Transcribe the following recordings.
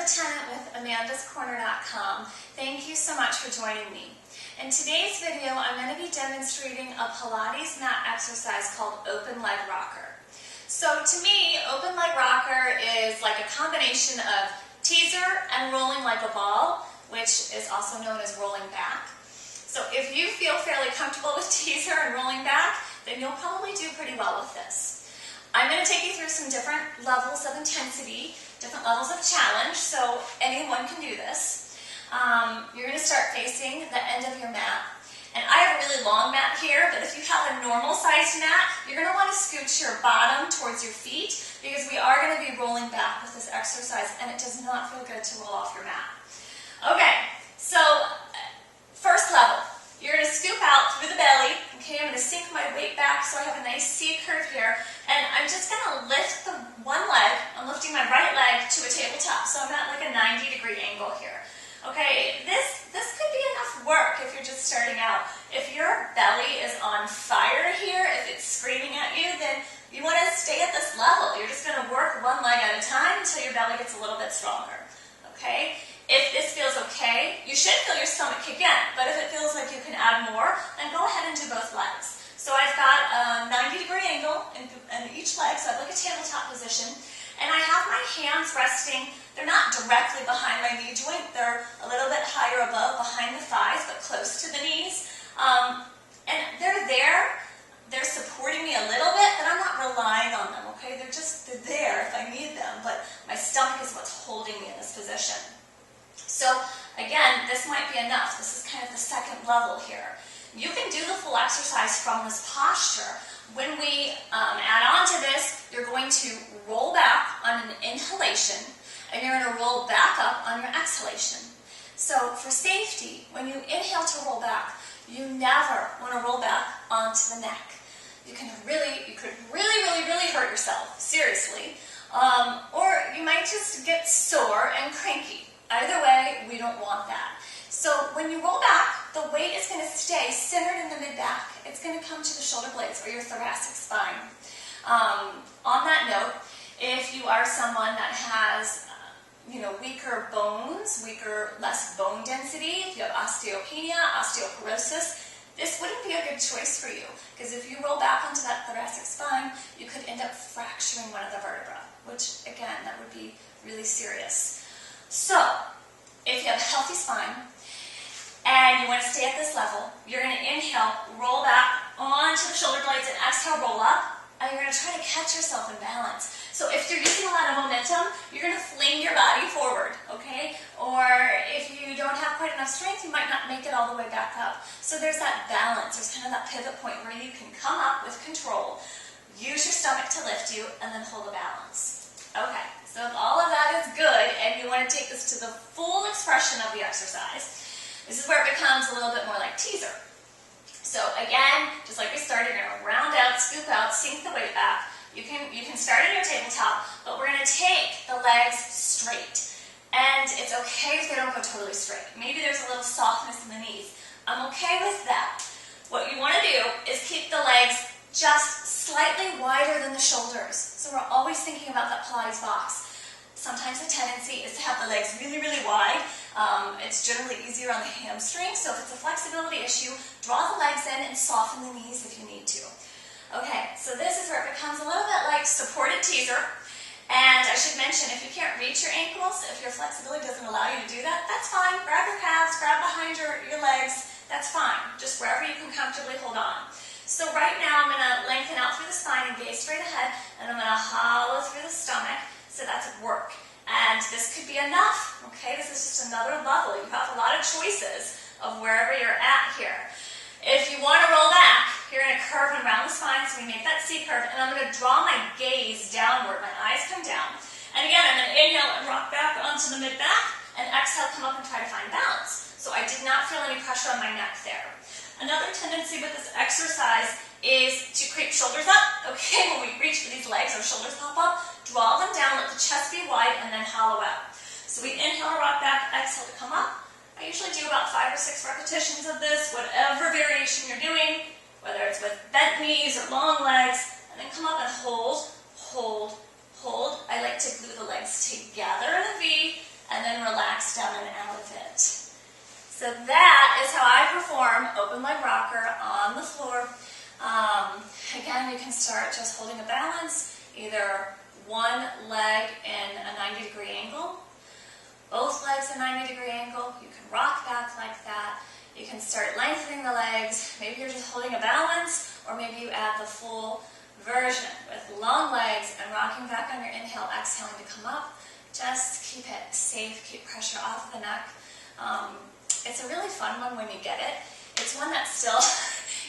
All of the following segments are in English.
Tennant with amandascorner.com. Thank you so much for joining me. In today's video, I'm going to be demonstrating a Pilates mat exercise called open leg rocker. So to me, open leg rocker is like a combination of teaser and rolling like a ball, which is also known as rolling back. So if you feel fairly comfortable with teaser and rolling back, then you'll probably do pretty well with this. I'm going to take you through some different levels of intensity, different levels of challenge, so anyone can do this. You're going to start facing the end of your mat. And I have a really long mat here, but if you have a normal sized mat, you're going to want to scooch your bottom towards your feet because we are going to be rolling back with this exercise and it does not feel good to roll off your mat. Okay, so first level, you're going to scoop out through the belly. Okay, I'm going to sink my weight back so I have a nice C curve here. And I'm just going to lift the one leg. I'm lifting my right leg to a tabletop. So I'm at like a 90-degree angle here. Okay, this could be enough work if you're just starting out. If your belly is on fire here, if it's screaming at you, then you want to stay at this level. You're just going to work one leg at a time until your belly gets a little bit stronger. Okay? If this feels okay, you should feel your stomach kick in, but if it feels like you can add more, then go ahead and do both legs. So I've got a 90-degree angle in each leg, so I have like a tabletop position, and I have my hands resting. They're not directly behind my knee joint, they're a little bit higher above, behind the thighs, but close to the knees. And they're there, they're supporting me a little bit, but I'm not relying on them, okay? They're there if I need them, but my stomach is what's holding me in this position. So again, this might be enough. This is kind of the second level here. You can do the full exercise from this posture. When we add on to this, you're going to roll back on an inhalation, and you're going to roll back up on your exhalation. So for safety, when you inhale to roll back, you never want to roll back onto the neck. You could really hurt yourself, seriously. Or you might just get sore and cranky. Either way, we don't want that. So when you roll back, the weight is going to stay centered in the mid-back. It's going to come to the shoulder blades or your thoracic spine. On that note, if you are someone that has weaker bones, less bone density, if you have osteopenia, osteoporosis, this wouldn't be a good choice for you because if you roll back onto that thoracic spine, you could end up fracturing one of the vertebrae, which again, that would be really serious. So, if you have a healthy spine and you want to stay at this level, you're going to inhale, roll back onto the shoulder blades, and exhale, roll up, and you're going to try to catch yourself in balance. So if you're using a lot of momentum, you're going to fling your body forward, okay? Or if you don't have quite enough strength, you might not make it all the way back up. So there's that balance, there's kind of that pivot point where you can come up with control, use your stomach to lift you, and then hold a balance. Okay, so if all of that is good and you want to take this to the full expression of the exercise, this is where it becomes a little bit more like teaser. So again, just like we started, you're going to round out, scoop out, sink the weight back. You can start at your tabletop, but we're going to take the legs straight. And it's okay if they don't go totally straight. Maybe there's a little softness in the knees. I'm okay with that. What you want to do is keep the legs just slightly wider than the shoulders. So we're always thinking about that Pilates box. Sometimes the tendency is to have the legs really wide. It's generally easier on the hamstring, so if it's a flexibility issue, draw the legs in and soften the knees if you need to. Okay, so this is where it becomes a little bit like supported teaser. And I should mention, if you can't reach your ankles, if your flexibility doesn't allow you to do that, that's fine. Grab your calves, grab behind your legs, that's fine. Just wherever you can comfortably hold on. So right now I'm going to lengthen out through the spine and gaze straight ahead, and I'm going to hollow through the stomach, so that's work. And this could be enough, okay? This is just another level. You have a lot of choices of wherever you're at here. If you want to roll back, you're going to curve and round the spine, so we make that C curve, and I'm going to draw my gaze downward. My eyes come down. And again, I'm going to inhale and rock back onto the mid-back, and exhale, come up and try to find balance. So I did not feel any pressure on my neck there. Another tendency with this exercise is to creep shoulders up. Okay, when we reach for these legs, our shoulders pop up. Draw them down, let the chest be wide, and then hollow out. So we inhale, rock back, exhale to come up. I usually do about 5 or 6 repetitions of this, whatever variation you're doing, whether it's with bent knees or long legs, and then come up and hold, hold, hold. I like to glue the legs together in a V, and then relax down and out of it. So that is how I perform open leg rocker on the floor. Again, you can start just holding a balance, either one leg in a 90-degree angle, both legs in a 90-degree angle. You can rock back like that. You can start lengthening the legs. Maybe you're just holding a balance, or maybe you add the full version with long legs and rocking back on your inhale, exhaling to come up. Just keep it safe, keep pressure off the neck. It's a really fun one when you get it. It's one that still,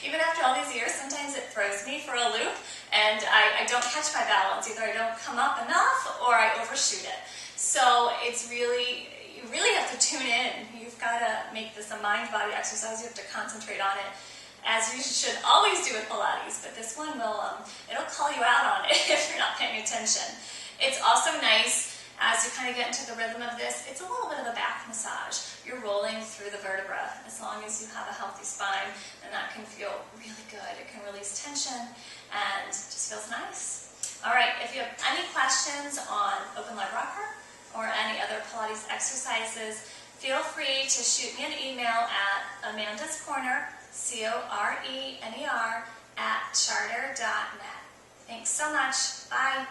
even after all these years, sometimes it throws me for a loop, and I don't catch my balance. Either I don't come up enough or I overshoot it. So it's really, you really have to tune in. You've got to make this a mind-body exercise. You have to concentrate on it, as you should always do with Pilates, but this one will, it'll call you out on it if you're not paying attention. It's also nice, as you kind of get into the rhythm of this, it's a little bit of a back massage. You're rolling through the vertebra. As long as you have a healthy spine, then that can feel really good. It can release tension and just feels nice. All right, if you have any questions on open leg rocker or any other Pilates exercises, feel free to shoot me an email at amandascorner, CORENER, @charter.net. Thanks so much. Bye.